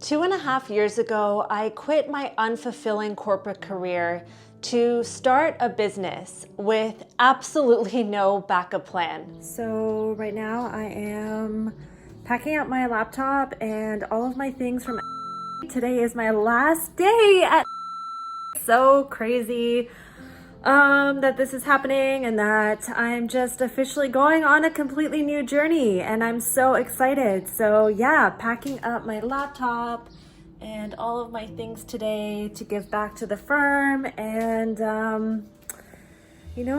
2.5 years ago, I quit my unfulfilling corporate career to start a business with absolutely no backup plan. So right now I am packing up my laptop and all of my things from today is my last day at so crazy that this is happening and that I'm just officially going on a completely new journey, and I'm so excited. So yeah, packing up my laptop and all of my things today to give back to the firm and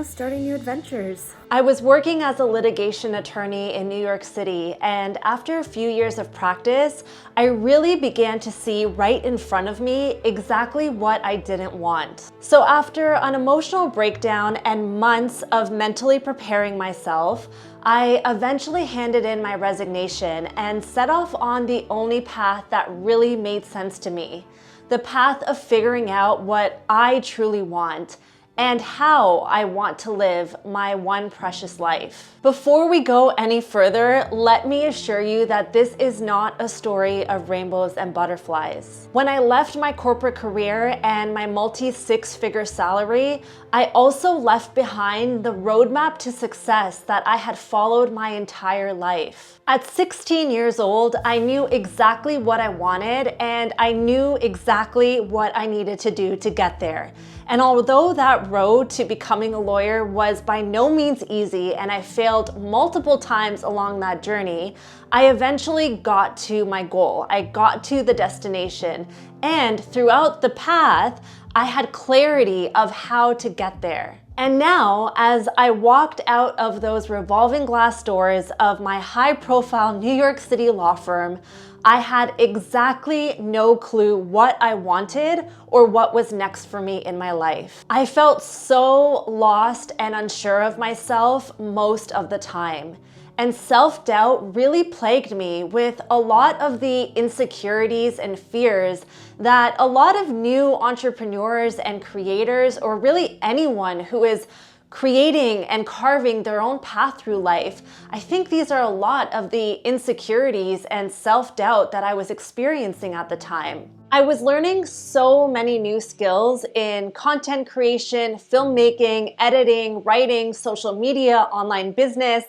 starting new adventures. I was working as a litigation attorney in New York City, and after a few years of practice, I really began to see right in front of me exactly what I didn't want. So after an emotional breakdown and months of mentally preparing myself, I eventually handed in my resignation and set off on the only path that really made sense to me, the path of figuring out what I truly want and how I want to live my one precious life. Before we go any further, let me assure you that this is not a story of rainbows and butterflies. When I left my corporate career and my multi-six-figure salary, I also left behind the roadmap to success that I had followed my entire life. At 16 years old, I knew exactly what I wanted and I knew exactly what I needed to do to get there. And although that road to becoming a lawyer was by no means easy and I failed multiple times along that journey, I eventually got to my goal. I got to the destination, and throughout the path, I had clarity of how to get there. And now, as I walked out of those revolving glass doors of my high-profile New York City law firm, I had exactly no clue what I wanted or what was next for me in my life. I felt so lost and unsure of myself most of the time. And self-doubt really plagued me with a lot of the insecurities and fears that a lot of new entrepreneurs and creators, or really anyone who is creating and carving their own path through life, I think these are a lot of the insecurities and self-doubt that I was experiencing at the time. I was learning so many new skills in content creation, filmmaking, editing, writing, social media, online business,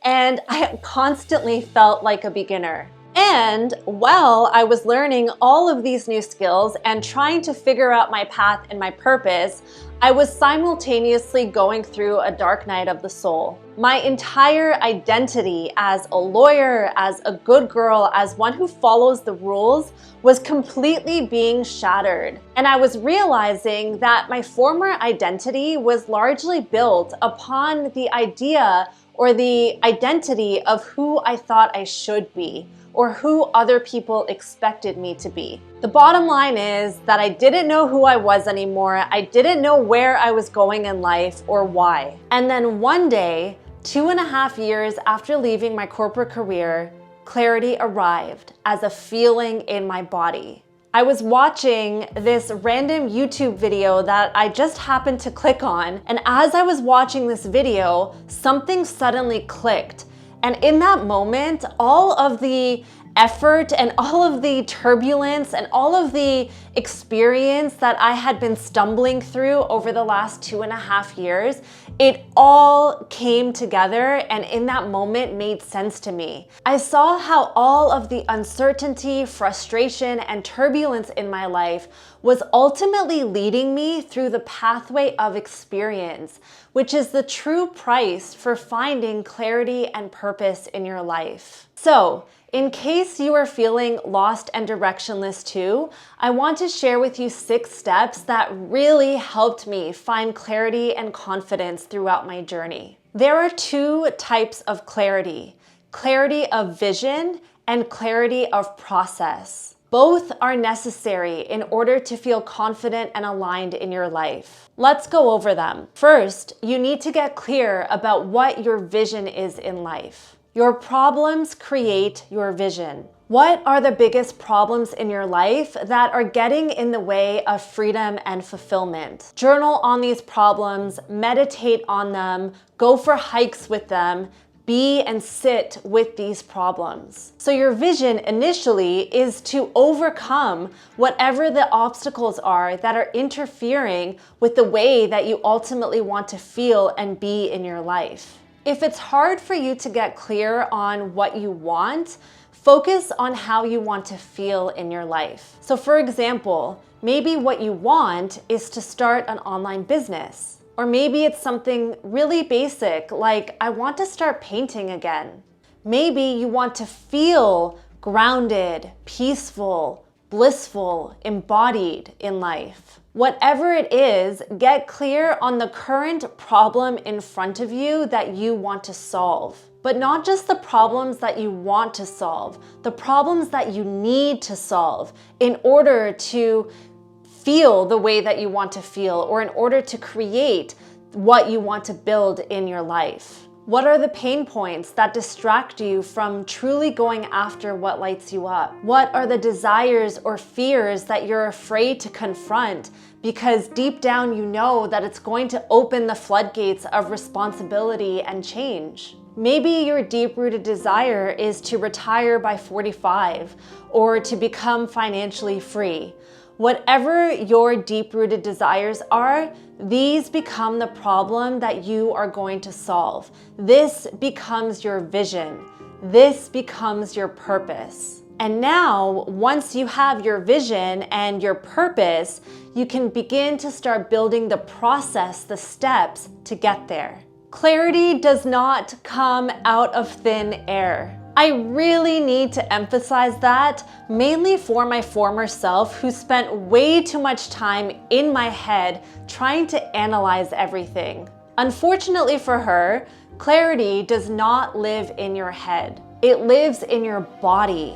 and I constantly felt like a beginner. And while I was learning all of these new skills and trying to figure out my path and my purpose, I was simultaneously going through a dark night of the soul. My entire identity as a lawyer, as a good girl, as one who follows the rules was completely being shattered. And I was realizing that my former identity was largely built upon the idea or the identity of who I thought I should be, or who other people expected me to be. The bottom line is that I didn't know who I was anymore. I didn't know where I was going in life or why. And then one day, 2.5 years after leaving my corporate career, clarity arrived as a feeling in my body. I was watching this random YouTube video that I just happened to click on, and as I was watching this video, something suddenly clicked. And in that moment, all of the effort and all of the turbulence and all of the experience that I had been stumbling through over the last 2.5 years, it all came together and in that moment made sense to me. I saw how all of the uncertainty, frustration, and turbulence in my life was ultimately leading me through the pathway of experience, which is the true price for finding clarity and purpose in your life. So, in case you are feeling lost and directionless too, I want to share with you 6 steps that really helped me find clarity and confidence throughout my journey. There are 2 types of clarity: clarity of vision and clarity of process. Both are necessary in order to feel confident and aligned in your life. Let's go over them. First, you need to get clear about what your vision is in life. Your problems create your vision. What are the biggest problems in your life that are getting in the way of freedom and fulfillment? Journal on these problems, meditate on them, go for hikes with them, be and sit with these problems. So your vision initially is to overcome whatever the obstacles are that are interfering with the way that you ultimately want to feel and be in your life. If it's hard for you to get clear on what you want, focus on how you want to feel in your life. So for example, maybe what you want is to start an online business. Or maybe it's something really basic, like I want to start painting again. Maybe you want to feel grounded, peaceful, blissful, embodied in life. Whatever it is, get clear on the current problem in front of you that you want to solve. But not just the problems that you want to solve, the problems that you need to solve in order to feel the way that you want to feel, or in order to create what you want to build in your life. What are the pain points that distract you from truly going after what lights you up? What are the desires or fears that you're afraid to confront because deep down you know that it's going to open the floodgates of responsibility and change? Maybe your deep-rooted desire is to retire by 45 or to become financially free. Whatever your deep-rooted desires are, these become the problem that you are going to solve. This becomes your vision. This becomes your purpose. And now, once you have your vision and your purpose, you can begin to start building the process, the steps to get there. Clarity does not come out of thin air. I really need to emphasize that, mainly for my former self who spent way too much time in my head trying to analyze everything. Unfortunately for her, clarity does not live in your head. It lives in your body.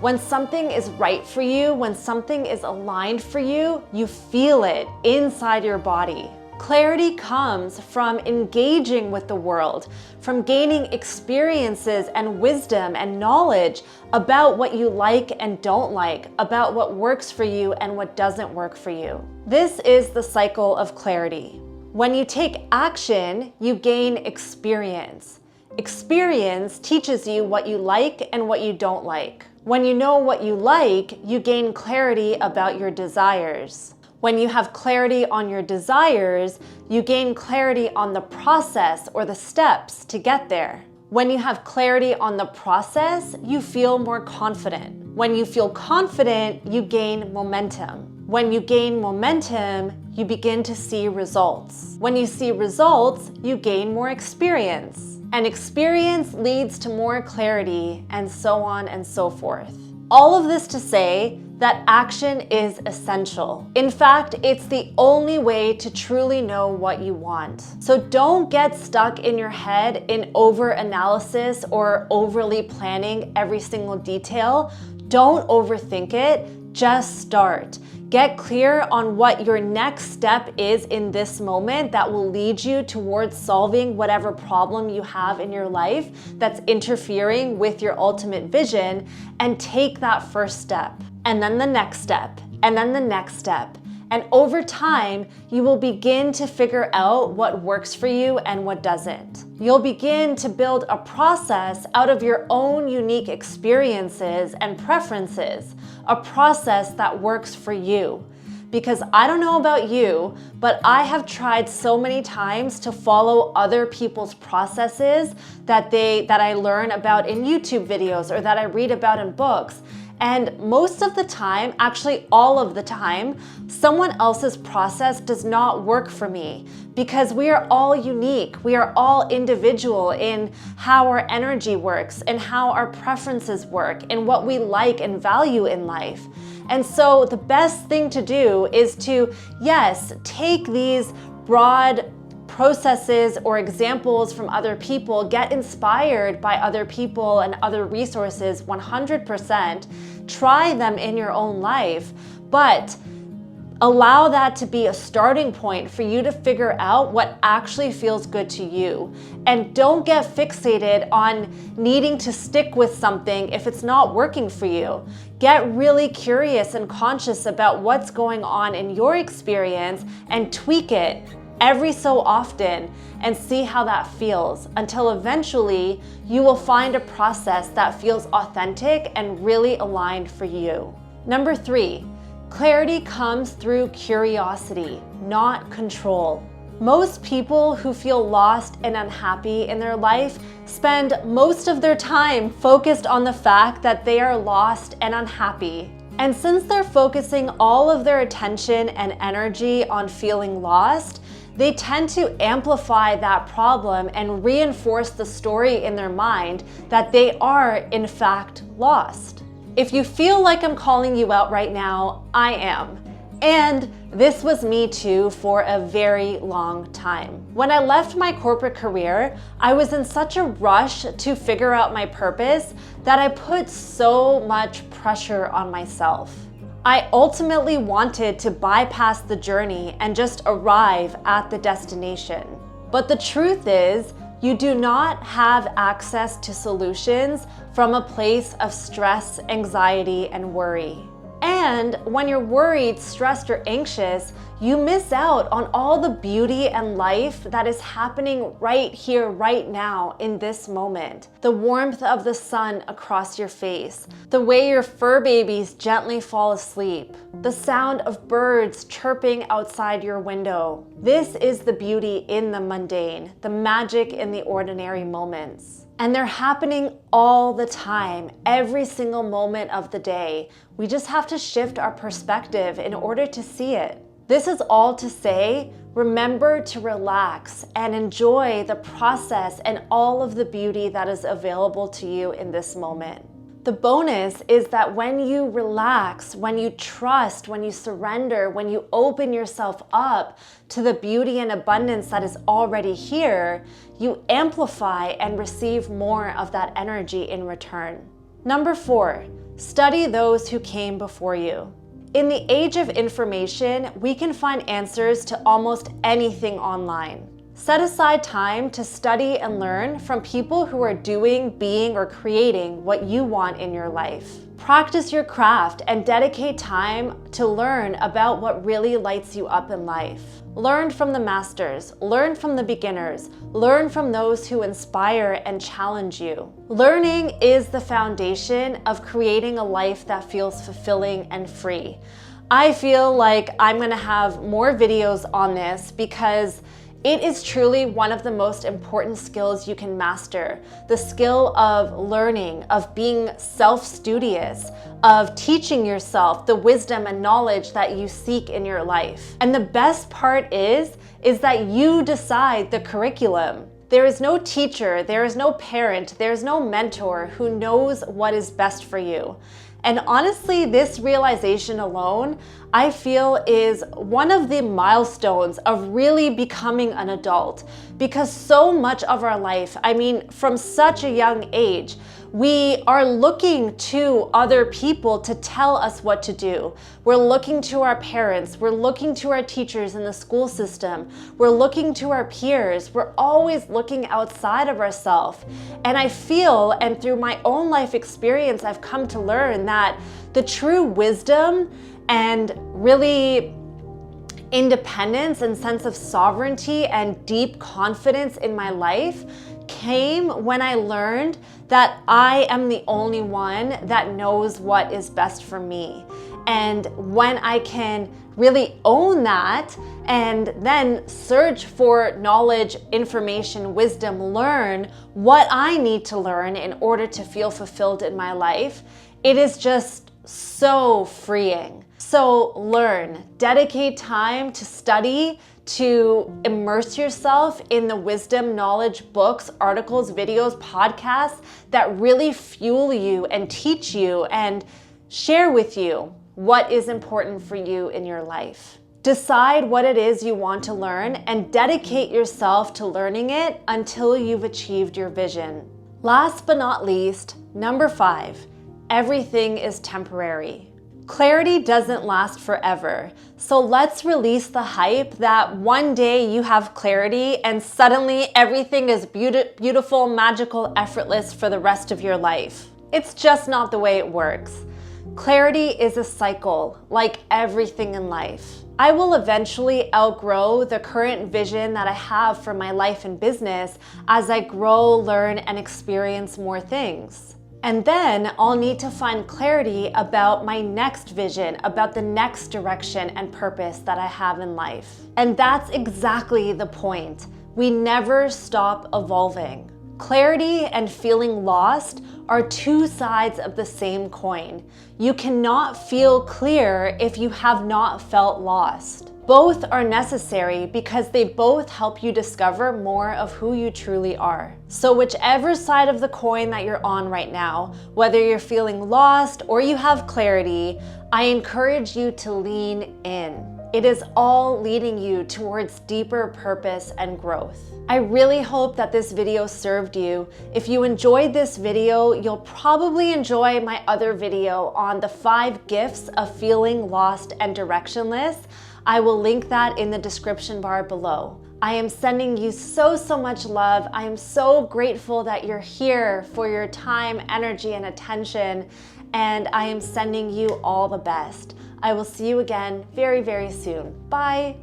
When something is right for you, when something is aligned for you, you feel it inside your body. Clarity comes from engaging with the world, from gaining experiences and wisdom and knowledge about what you like and don't like, about what works for you and what doesn't work for you. This is the cycle of clarity. When you take action, you gain experience. Experience teaches you what you like and what you don't like. When you know what you like, you gain clarity about your desires. When you have clarity on your desires, you gain clarity on the process or the steps to get there. When you have clarity on the process, you feel more confident. When you feel confident, you gain momentum. When you gain momentum, you begin to see results. When you see results, you gain more experience. And experience leads to more clarity, and so on and so forth. All of this to say that action is essential. In fact, it's the only way to truly know what you want. So don't get stuck in your head in over-analysis or overly planning every single detail. Don't overthink it, just start. Get clear on what your next step is in this moment that will lead you towards solving whatever problem you have in your life that's interfering with your ultimate vision, and take that first step. And then the next step, and then the next step. And over time, you will begin to figure out what works for you and what doesn't. You'll begin to build a process out of your own unique experiences and preferences, a process that works for you. Because I don't know about you, but I have tried so many times to follow other people's processes that I learn about in YouTube videos or that I read about in books. And most of the time, actually all of the time, someone else's process does not work for me, because we are all unique. We are all individual in how our energy works and how our preferences work and what we like and value in life. And so the best thing to do is to, yes, take these broad processes or examples from other people, get inspired by other people and other resources 100%, try them in your own life, but allow that to be a starting point for you to figure out what actually feels good to you. And don't get fixated on needing to stick with something if it's not working for you. Get really curious and conscious about what's going on in your experience and tweak it every so often and see how that feels until eventually you will find a process that feels authentic and really aligned for you. Number 3, clarity comes through curiosity, not control. Most people who feel lost and unhappy in their life spend most of their time focused on the fact that they are lost and unhappy. And since they're focusing all of their attention and energy on feeling lost, they tend to amplify that problem and reinforce the story in their mind that they are, in fact, lost. If you feel like I'm calling you out right now, I am. And this was me too for a very long time. When I left my corporate career, I was in such a rush to figure out my purpose that I put so much pressure on myself. I ultimately wanted to bypass the journey and just arrive at the destination. But the truth is, you do not have access to solutions from a place of stress, anxiety, and worry. And when you're worried, stressed, or anxious, you miss out on all the beauty and life that is happening right here, right now, in this moment. The warmth of the sun across your face, the way your fur babies gently fall asleep, the sound of birds chirping outside your window. This is the beauty in the mundane, the magic in the ordinary moments. And they're happening all the time, every single moment of the day. We just have to shift our perspective in order to see it. This is all to say, remember to relax and enjoy the process and all of the beauty that is available to you in this moment. The bonus is that when you relax, when you trust, when you surrender, when you open yourself up to the beauty and abundance that is already here, you amplify and receive more of that energy in return. Number 4, study those who came before you. In the age of information, we can find answers to almost anything online. Set aside time to study and learn from people who are doing, being, or creating what you want in your life. Practice your craft and dedicate time to learn about what really lights you up in life. Learn from the masters, learn from the beginners, learn from those who inspire and challenge you. Learning is the foundation of creating a life that feels fulfilling and free. I feel like I'm gonna have more videos on this because it is truly one of the most important skills you can master. The skill of learning, of being self-studious, of teaching yourself the wisdom and knowledge that you seek in your life. And the best part is that you decide the curriculum. There is no teacher, there is no parent, there is no mentor who knows what is best for you. And honestly, this realization alone, I feel, is one of the milestones of really becoming an adult. Because so much of our life, from such a young age, we are looking to other people to tell us what to do. We're looking to our parents, we're looking to our teachers in the school system, we're looking to our peers, we're always looking outside of ourselves. And I feel, and through my own life experience, I've come to learn that the true wisdom and really independence and sense of sovereignty and deep confidence in my life came when I learned that I am the only one that knows what is best for me. And when I can really own that and then search for knowledge, information, wisdom, learn what I need to learn in order to feel fulfilled in my life, it is just so freeing. So learn, dedicate time to study, to immerse yourself in the wisdom, knowledge, books, articles, videos, podcasts that really fuel you and teach you and share with you what is important for you in your life. Decide what it is you want to learn and dedicate yourself to learning it until you've achieved your vision. Last but not least, number 5, everything is temporary. Clarity doesn't last forever, so let's release the hype that one day you have clarity and suddenly everything is beautiful, magical, effortless for the rest of your life. It's just not the way it works. Clarity is a cycle, like everything in life. I will eventually outgrow the current vision that I have for my life and business as I grow, learn, and experience more things. And then I'll need to find clarity about my next vision, about the next direction and purpose that I have in life. And that's exactly the point. We never stop evolving. Clarity and feeling lost are two sides of the same coin. You cannot feel clear if you have not felt lost. Both are necessary because they both help you discover more of who you truly are. So whichever side of the coin that you're on right now, whether you're feeling lost or you have clarity, I encourage you to lean in. It is all leading you towards deeper purpose and growth. I really hope that this video served you. If you enjoyed this video, you'll probably enjoy my other video on the 5 gifts of feeling lost and directionless. I will link that in the description bar below. I am sending you so much love. I am so grateful that you're here for your time, energy, and attention, and I am sending you all the best. I will see you again very soon. Bye.